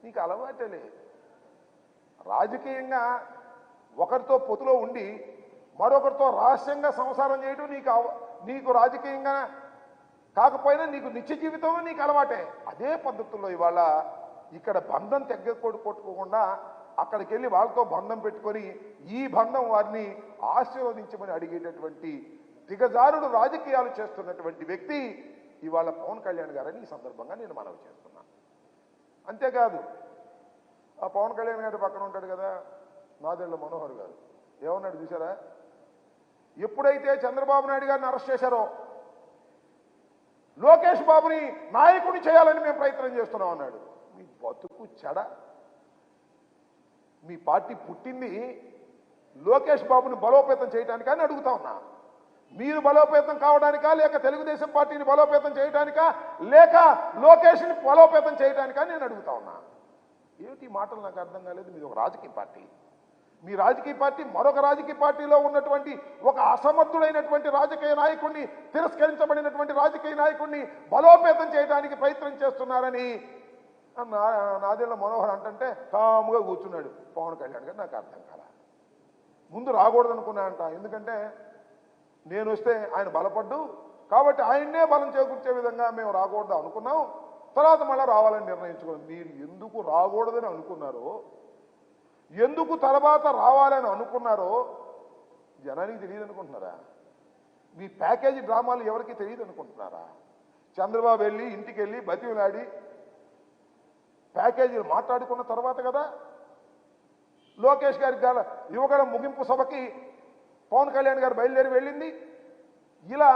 నీకు అలవాటే లేదు. రాజకీయంగా ఒకరితో పొత్తులో ఉండి మరొకరితో రహస్యంగా సంసారం చేయడం నీకు రాజకీయంగా కాకపోయినా నీకు నిత్య జీవితంలో నీకు అలవాటే. అదే పద్ధతుల్లో ఇవాళ ఇక్కడ బంధం కొట్టుకోకుండా అక్కడికి వెళ్ళి వాళ్ళతో బంధం పెట్టుకొని ఈ బంధం వారిని ఆశీర్వదించమని అడిగేటటువంటి దిగజారుడు రాజకీయాలు చేస్తున్నటువంటి వ్యక్తి ఇవాళ పవన్ కళ్యాణ్ గారని ఈ సందర్భంగా నేను మనవి చేస్తున్నాను. అంతేకాదు ఆ పవన్ కళ్యాణ్ గారి పక్కన ఉంటాడు కదా నాదెళ్ల మనోహర్ గారు, ఏమన్నాడు చూసారా? ఎప్పుడైతే చంద్రబాబు నాయుడు గారిని అరెస్ట్ చేశారో లోకేష్ బాబుని నాయకుడిని చేయాలని మేము ప్రయత్నం చేస్తున్నాం అన్నాడు. మీ బతుకు చెడ. మీ పార్టీ పుట్టింది లోకేష్ బాబుని బలోపేతం చేయడానికా అని అడుగుతా ఉన్నా. మీరు బలోపేతం కావడానికా, లేక తెలుగుదేశం పార్టీని బలోపేతం చేయడానికా, లేక లోకేష్ని బలోపేతం చేయడానికా నేను అడుగుతా ఉన్నా. ఏమిటి మాటలు నాకు అర్థం కాలేదు. మీది ఒక రాజకీయ పార్టీ. మీ రాజకీయ పార్టీ మరొక రాజకీయ పార్టీలో ఉన్నటువంటి ఒక అసమర్థుడైనటువంటి రాజకీయ నాయకుడిని, తిరస్కరించబడినటువంటి రాజకీయ నాయకుడిని బలోపేతం చేయడానికి ప్రయత్నం చేస్తున్నారని నాదెళ్ల మనోహర్ అంటుంటే కాముగా కూర్చున్నాడు పవన్ కళ్యాణ్ గారు. నాకు అర్థం కాల. ముందు రాకూడదు అనుకున్నా అంట. ఎందుకంటే నేను వస్తే ఆయన బలపడ్డు కాబట్టి ఆయన్నే బలం చేకూర్చే విధంగా మేము రాకూడదు అనుకున్నాం. తర్వాత మళ్ళీ రావాలని నిర్ణయించుకున్నాం. మీరు ఎందుకు రాకూడదని అనుకున్నారో, ఎందుకు తర్వాత రావాలని అనుకున్నారో జనానికి తెలియదు అనుకుంటున్నారా? మీ ప్యాకేజీ డ్రామాలు ఎవరికి తెలియదు అనుకుంటున్నారా? చంద్రబాబు వెళ్ళి ఇంటికి వెళ్ళి బతిమలాడి ప్యాకేజీలు మాట్లాడుకున్న తర్వాత కదా లోకేష్ గారికి యువగడ ముగింపు సభకి పవన్ కళ్యాణ్ గారు బయలుదేరి వెళ్ళింది. ఇలా